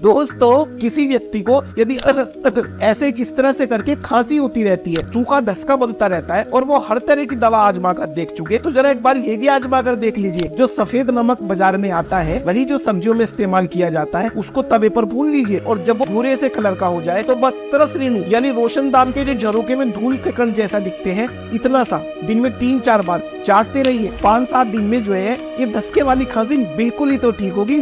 दोस्तों, किसी व्यक्ति को यदि ऐसे किस तरह से करके खांसी होती रहती है, सूखा धसका बनता रहता है और वो हर तरह की दवा आजमा कर देख चुके, तो जरा एक बार ये भी आजमा कर देख लीजिए। जो सफेद नमक बाजार में आता है, वही जो सब्जियों में इस्तेमाल किया जाता है, उसको तवे पर भून लीजिए और जब वो भूरे से कलर का हो जाए तो बस तरस रेणु यानी रोशनदान के जो झरोके में धूल के कण जैसा दिखते हैं, इतना सा दिन में 3-4 बार चाटते रहिए। 5-7 दिन में जो है ये धसके वाली खांसी बिल्कुल ही तो ठीक होगी।